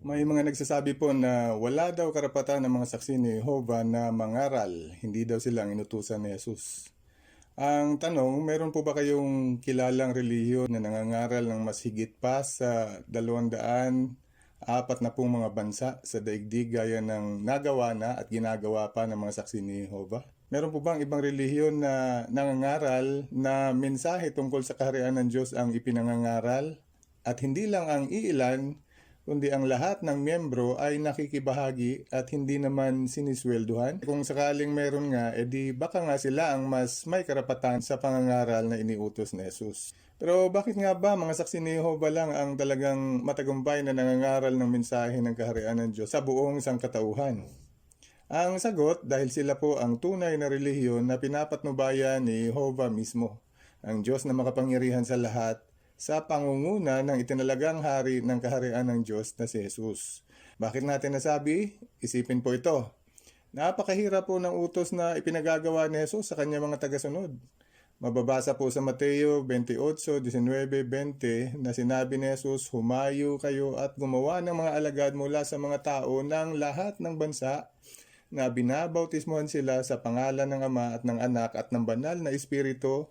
May mga nagsasabi po na wala daw karapatan ng mga saksi ni Jehovah na mangaral, hindi daw silang inutusan ni Jesus. Ang tanong, meron po ba kayong kilalang relihiyon na nangangaral ng mas higit pa sa 240 na pong mga bansa sa daigdig gaya ng nagawa na at ginagawa pa ng mga saksi ni Jehovah? Meron po bang ibang relihiyon na nangangaral na mensahe tungkol sa kaharian ng Diyos ang ipinangangaral? At hindi lang ang iilan, kundi ang lahat ng miyembro ay nakikibahagi at hindi naman siniswelduhan. Kung sakaling meron nga, edi baka nga sila ang mas may karapatan sa pangangaral na iniutos ni Jesus. Pero bakit nga ba mga saksi ni Jehovah lang ang talagang matagumpay na nangangaral ng mensahe ng kaharian ng Diyos sa buong sangkatauhan? Ang sagot, dahil sila po ang tunay na relihiyon na pinapatnubayan ni Jehovah mismo, ang Diyos na makapangyarihan sa lahat, sa pangunguna ng itinalagang hari ng kaharian ng Diyos na si Jesus. Bakit natin nasabi? Isipin po ito. Napakahirap po ng utos na ipinagagawa ni Jesus sa kanyang mga tagasunod. Mababasa po sa Mateo 28:19-20 na sinabi ni Jesus, "Humayo kayo at gumawa ng mga alagad mula sa mga tao ng lahat ng bansa na binabautismuhan sila sa pangalan ng Ama at ng Anak at ng Banal na Espiritu,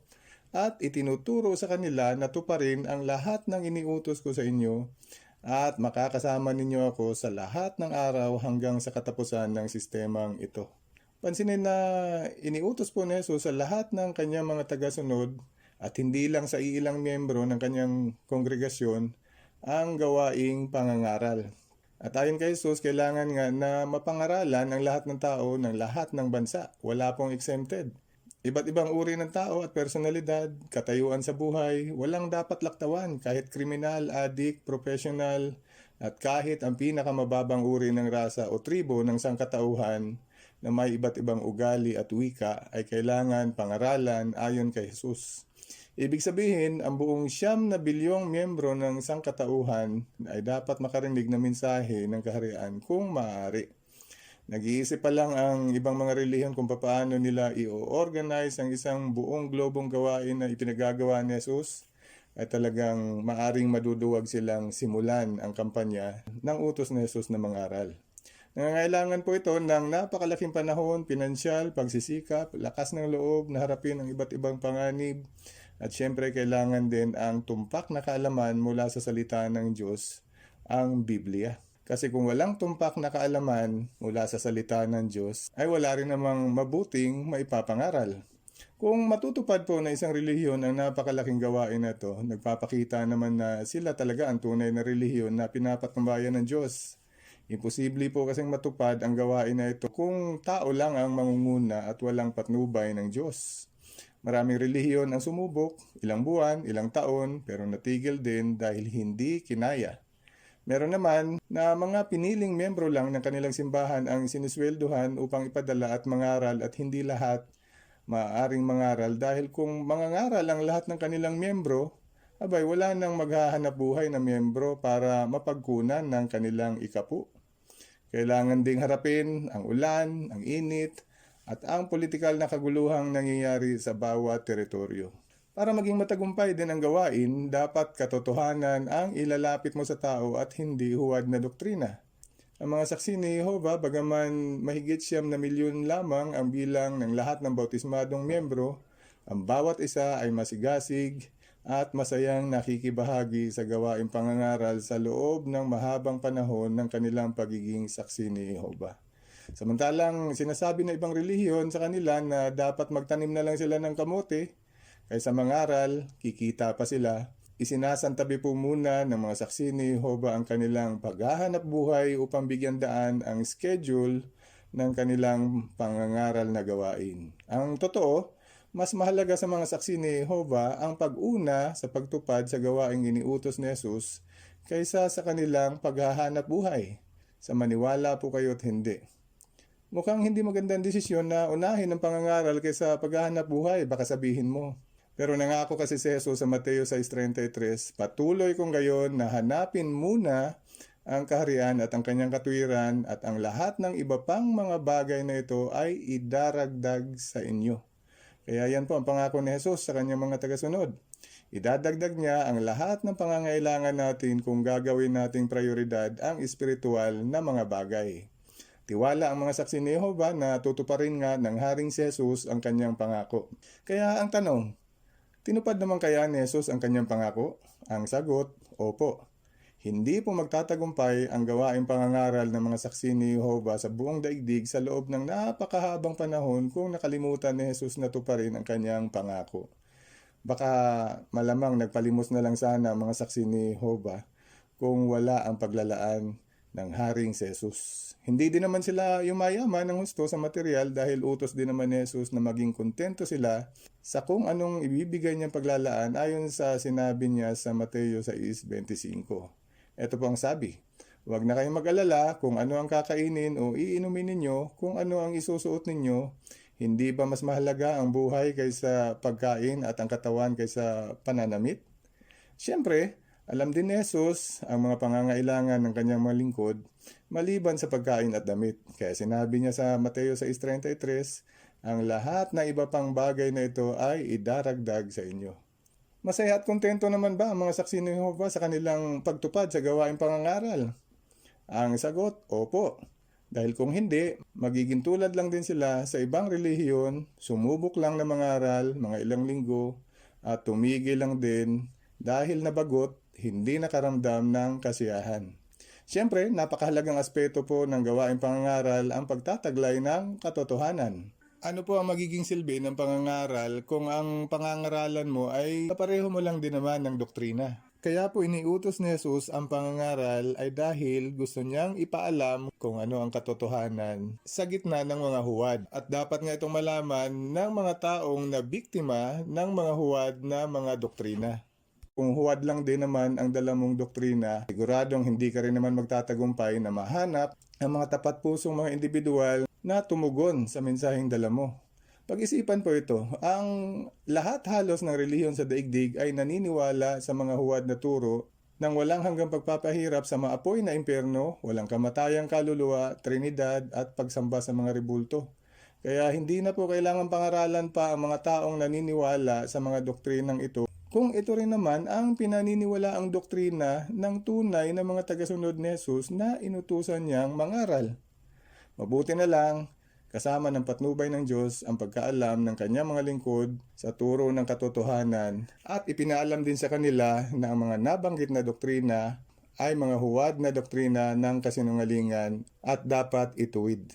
at itinuturo sa kanila na tuparin ang lahat ng iniutos ko sa inyo, at makakasama ninyo ako sa lahat ng araw hanggang sa katapusan ng sistemang ito." Pansinin na iniutos po ni Jesus sa lahat ng kanyang mga tagasunod at hindi lang sa iilang miyembro ng kanyang kongregasyon ang gawaing pangangaral. At ayon kay Jesus, kailangan nga na mapangaralan ang lahat ng tao ng lahat ng bansa. Wala pong exempted. Iba't ibang uri ng tao at personalidad, katayuan sa buhay, walang dapat laktawan, kahit kriminal, adik, professional, at kahit ang pinakamababang uri ng rasa o tribo ng sangkatauhan na may iba't ibang ugali at wika ay kailangan pangaralan ayon kay Jesus. Ibig sabihin, ang buong 9 miyembro ng sangkatauhan ay dapat makarinig ng mensahe ng kaharian kung maaari. Nag-iisip pa lang ang ibang mga relihiyon kung paano nila i-organize ang isang buong globong gawain na ipinagagawa ni Jesus, ay talagang maaring maduduwag silang simulan ang kampanya ng utos ni Jesus na mangaral. Nangangailangan po ito ng napakalaking panahon, pinansyal, pagsisikap, lakas ng loob na harapin ang iba't ibang panganib, at syempre kailangan din ang tumpak na kaalaman mula sa salita ng Diyos, ang Biblia. Kasi kung walang tumpak na kaalaman mula sa salita ng Diyos, ay wala rin namang mabuting maipapangaral. Kung matutupad po na isang relihiyon ang napakalaking gawain na ito, nagpapakita naman na sila talaga ang tunay na relihiyon na pinapatnubayan ng Diyos. Imposible po kasing matupad ang gawain na ito kung tao lang ang mangunguna at walang patnubay ng Diyos. Maraming relihiyon ang sumubok, ilang buwan, ilang taon, pero natigil din dahil hindi kinaya. Meron naman na mga piniling miyembro lang ng kanilang simbahan ang siniswelduhan upang ipadala at mangaral, at hindi lahat maaaring mangaral dahil kung mangangaral ang lahat ng kanilang miyembro, abay wala nang maghahanap buhay na miyembro para mapagkunan ng kanilang ikapu. Kailangan ding harapin ang ulan, ang init, at ang politikal na kaguluhang nangyayari sa bawat teritoryo. Para maging matagumpay din ang gawain, dapat katotohanan ang ilalapit mo sa tao at hindi huwad na doktrina. Ang mga saksi ni Jehovah, bagaman mahigit 9 milyon lamang ang bilang ng lahat ng bautismadong miyembro, ang bawat isa ay masigasig at masayang nakikibahagi sa gawaing pangangaral sa loob ng mahabang panahon ng kanilang pagiging saksi ni Jehovah. Samantalang sinasabi ng ibang relihiyon sa kanila na dapat magtanim na lang sila ng kamote, kaysa mangaral, kikita pa sila. Isinasantabi po muna ng mga saksi ni Jehovah ang kanilang paghahanap buhay upang bigyan daan ang schedule ng kanilang pangangaral na gawain. Ang totoo, mas mahalaga sa mga saksi ni Jehovah ang pag-una sa pagtupad sa gawaing iniutos ni Jesus kaysa sa kanilang paghahanap buhay. Sa maniwala po kayo at hindi. Mukhang hindi magandang desisyon na unahin ang pangangaral kaysa paghahanap buhay, baka sabihin mo. Pero nangako kasi si Jesus sa Mateo 6:33, "Patuloy kong gayon na hanapin muna ang kaharian at ang kanyang katwiran, at ang lahat ng iba pang mga bagay na ito ay idaragdag sa inyo." Kaya yan po ang pangako ni Jesus sa kanyang mga tagasunod. Idadagdag niya ang lahat ng pangangailangan natin kung gagawin nating prioridad ang espiritual na mga bagay. Tiwala ang mga saksi ni Jehovah na tutuparin nga ng Haring si Jesus ang kanyang pangako. Kaya ang tanong, tinupad naman kaya ni Jesus ang kanyang pangako? Ang sagot, opo. Hindi po magtatagumpay ang gawaing pangangaral ng mga saksi ni Jehovah sa buong daigdig sa loob ng napakahabang panahon kung nakalimutan ni Jesus na tuparin ang kanyang pangako. Baka malamang nagpalimos na lang sana ang mga saksi ni Jehovah kung wala ang paglalaan ng Haring si Jesus. Hindi din naman sila yumayaman ng husto sa material dahil utos din naman ni Jesus na maging kontento sila sa kung anong ibibigay niyang paglalaan ayon sa sinabi niya sa Mateo 6:25. Ito po ang sabi, huwag na kayong mag-alala kung ano ang kakainin o iinumin ninyo, kung ano ang isusuot ninyo. Hindi ba mas mahalaga ang buhay kaysa pagkain at ang katawan kaysa pananamit? Siyempre, alam din ni Jesus ang mga pangangailangan ng kanyang mga lingkod maliban sa pagkain at damit. Kaya sinabi niya sa Mateo 6:33, ang lahat na iba pang bagay na ito ay idaragdag sa inyo. Masaya at kontento naman ba ang mga saksi ni Jehovah sa kanilang pagtupad sa gawaing pangangaral? Ang sagot, opo. Dahil kung hindi, magiging tulad lang din sila sa ibang relihiyon, sumubok lang na mangaral mga ilang linggo at tumigil lang din dahil nabagot, hindi nakaramdam ng kasiyahan. Siyempre, napakahalagang aspeto po ng gawaing pangangaral ang pagtataglay ng katotohanan. Ano po ang magiging silbi ng pangangaral kung ang pangangaralan mo ay kapareho mo lang din naman ng doktrina? Kaya po iniutos ni Jesus ang pangangaral ay dahil gusto niyang ipaalam kung ano ang katotohanan sa gitna ng mga huwad. At dapat nga itong malaman ng mga taong na biktima ng mga huwad na mga doktrina. Kung huwad lang din naman ang dala mong doktrina, siguradong hindi ka rin naman magtatagumpay na mahanap ang mga tapat pusong mga individual na tumugon sa mensaheng dala mo. Pag-isipan po ito, ang lahat halos ng relihiyon sa daigdig ay naniniwala sa mga huwad na turo ng walang hanggang pagpapahirap sa maapoy na impyerno, walang kamatayang kaluluwa, trinidad at pagsamba sa mga rebulto. Kaya hindi na po kailangan pangaralan pa ang mga taong naniniwala sa mga doktrinang ito kung ito rin naman ang pinaniniwalaang doktrina ng tunay na mga tagasunod ni Jesus na inutusan niyang mangaral. Mabuti na lang, kasama ng patnubay ng Diyos ang pagkaalam ng kanyang mga lingkod sa turo ng katotohanan at ipinaalam din sa kanila na ang mga nabanggit na doktrina ay mga huwad na doktrina ng kasinungalingan at dapat ituwid.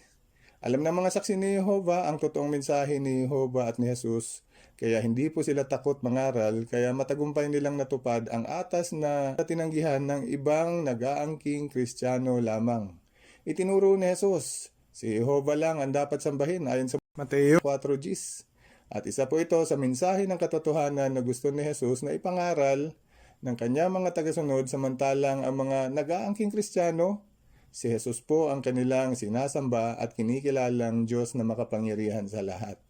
Alam ng mga saksi ni Jehovah ang totoong mensahe ni Jehovah at ni Jesus, kaya hindi po sila takot mangaral, kaya matagumpay nilang natupad ang atas na tinanggihan ng ibang nag-aangking Kristiyano lamang. Itinuro ni Jesus, si Jehovah lang ang dapat sambahin ayon sa Mateo 4:10. At isa po ito sa mensahe ng katotohanan na gusto ni Jesus na ipangaral ng kanyang mga tagasunod samantalang ang mga nag-aangking Kristiyano, si Jesus po ang kanilang sinasamba at kinikilalang Diyos na makapangyarihan sa lahat.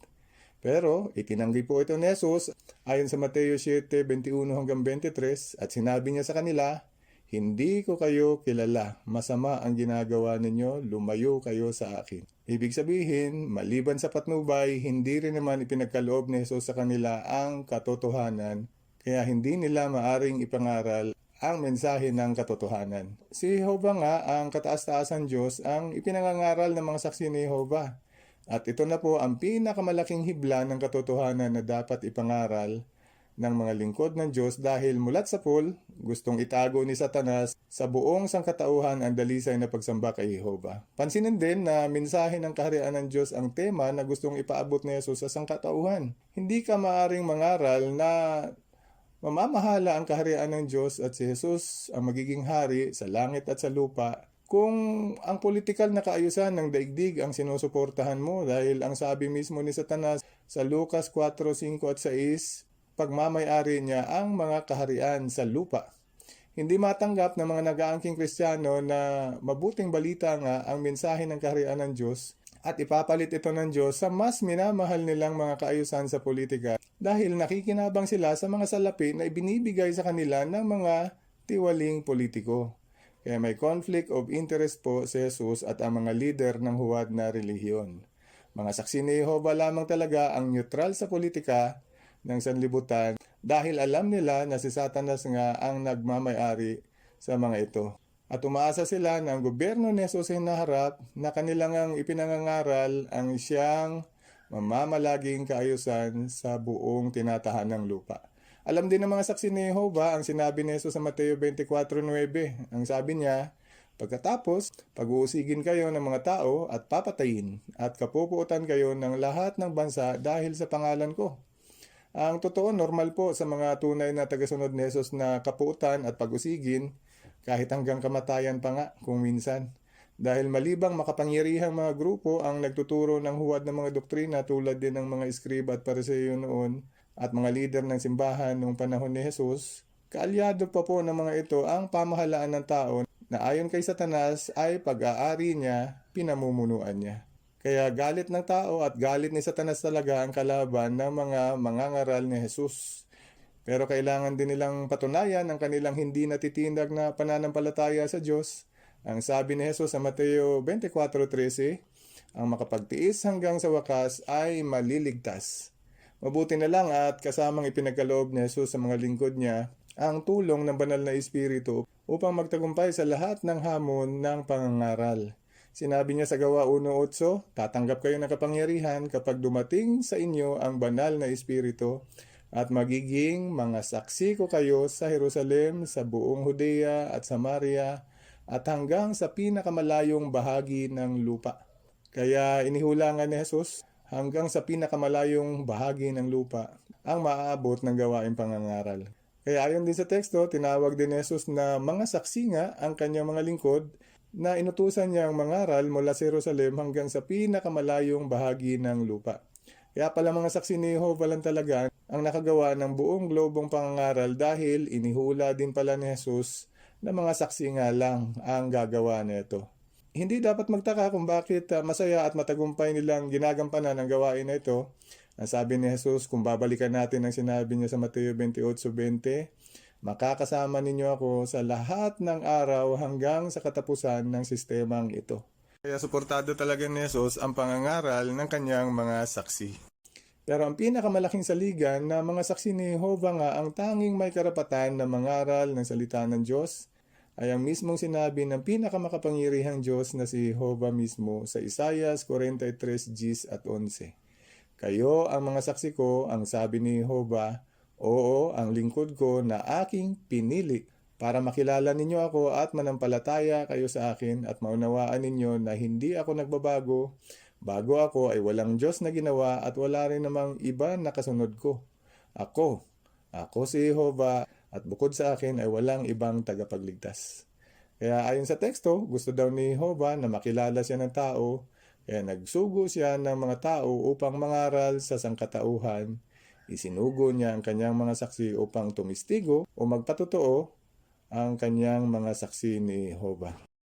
Pero itinanggi po ito ni Jesus ayon sa Mateo 7:21-23 at sinabi niya sa kanila, hindi ko kayo kilala, masama ang ginagawa ninyo, lumayo kayo sa akin. Ibig sabihin, maliban sa patnubay, hindi rin naman ipinagkaloob ni Jesus sa kanila ang katotohanan, kaya hindi nila maaring ipangaral ang mensahe ng katotohanan. Si Jehovah nga, ang kataas-taasan Diyos, ang ipinangangaral ng mga saksi ni Jehovah. At ito na po ang pinakamalaking hibla ng katotohanan na dapat ipangaral ng mga lingkod ng Diyos dahil mulat sa pool, gustong itago ni Satanas sa buong sangkatauhan ang dalisay na pagsamba kay Jehovah. Pansinin din na mensahe ng kaharian ng Diyos ang tema na gustong ipaabot ni Jesus sa sangkatauhan. Hindi ka maaring mangaral na mamamahala ang kaharian ng Diyos at si Jesus ang magiging hari sa langit at sa lupa kung ang politikal na kaayusan ng daigdig ang sinusuportahan mo dahil ang sabi mismo ni Satanas sa Lucas 4:5 at 6, pagmamay-ari niya ang mga kaharian sa lupa. Hindi matanggap ng mga nag-aangking Kristiyano na mabuting balita nga ang mensahe ng kaharian ng Diyos at ipapalit ito ng Diyos sa mas minamahal nilang mga kaayusan sa politika dahil nakikinabang sila sa mga salapi na ibinibigay sa kanila ng mga tiwaling politiko. Kaya may conflict of interest po si Jesus at ang mga lider ng huwad na relihiyon. Mga saksi ni Jehovah lamang talaga ang neutral sa politika ng sanlibutan dahil alam nila na si Satanas nga ang nagmamay-ari sa mga ito. At umaasa sila na ang gobyerno ni Jesus ay naharap na kanilang ang ipinangangaral ang siyang mamamalaging kaayusan sa buong tinatahanang lupa. Alam din ng mga saksi ni Jehovah ang sinabi ni Jesus sa Mateo 24:9. Ang sabi niya, pagkatapos, pag-uusigin kayo ng mga tao at papatayin at kapupuutan kayo ng lahat ng bansa dahil sa pangalan ko. Ang totoo, normal po sa mga tunay na tagasunod ni Jesus na kapuutan at pag-usigin kahit hanggang kamatayan pa nga kung minsan. Dahil malibang makapangyarihang mga grupo ang nagtuturo ng huwad ng mga doktrina tulad din ng mga iskriba at pariseo noon at mga lider ng simbahan noong panahon ni Jesus, kaalyado pa po ng mga ito ang pamahalaan ng tao na ayon kay Satanas ay pag-aari niya, pinamumunuan niya. Kaya galit ng tao at galit ni Satanas talaga ang kalaban ng mga mangangaral ni Jesus. Pero kailangan din nilang patunayan ang kanilang hindi natitindag na pananampalataya sa Diyos. Ang sabi ni Jesus sa Mateo 24:13, ang makapagtiis hanggang sa wakas ay maliligtas. Mabuti na lang at kasamang ipinagkaloob ni Jesus sa mga lingkod niya ang tulong ng banal na Espiritu upang magtagumpay sa lahat ng hamon ng pangangaral. Sinabi niya sa Gawa 1:8, tatanggap kayo ng kapangyarihan kapag dumating sa inyo ang banal na Espiritu at magiging mga saksi ko kayo sa Jerusalem, sa buong Judea at Samaria at hanggang sa pinakamalayong bahagi ng lupa. Kaya inihula nga ni Jesus hanggang sa pinakamalayong bahagi ng lupa ang maaabot ng gawaing pangangaral. Kaya ayon din sa teksto, tinawag din ni Jesus na mga saksi nga ang kanyang mga lingkod na inutusan niyang mangaral mula sa Jerusalem hanggang sa pinakamalayong bahagi ng lupa. Kaya pala mga saksi ni Jehovah lang talaga ang nakagawa ng buong globong pangangaral dahil inihula din pala ni Jesus na mga saksi nga lang ang gagawa nito. Hindi dapat magtaka kung bakit masaya at matagumpay nilang ginagampanan ang gawain na ito. Ang sabi ni Jesus, kung babalikan natin ang sinabi niya sa Mateo 28:20, makakasama ninyo ako sa lahat ng araw hanggang sa katapusan ng sistemang ito. Kaya suportado talaga ni Jesus ang pangangaral ng kanyang mga saksi. Pero ang pinakamalaking saligan na mga saksi ni Jehovah nga ang tanging may karapatan na mangaral ng salita ng Diyos ay ang mismong sinabi ng pinakamakapangyarihang Diyos na si Jehovah mismo sa Isaias 43:10 at 11. Kayo ang mga saksi ko, ang sabi ni Jehovah, oo, ang lingkod ko na aking pinili para makilala ninyo ako at manampalataya kayo sa akin at maunawaan ninyo na hindi ako nagbabago. Bago ako ay walang Diyos na ginawa at wala rin namang iba na kasunod ko. Ako si Jehovah at bukod sa akin ay walang ibang tagapagligtas. Kaya ayon sa teksto, gusto daw ni Jehovah na makilala siya ng tao, kaya nagsugo siya ng mga tao upang mangaral sa sangkatauhan. Isinugo niya ang kanyang mga saksi upang tumistigo o magpatotoo ang kanyang mga saksi ni Jehovah.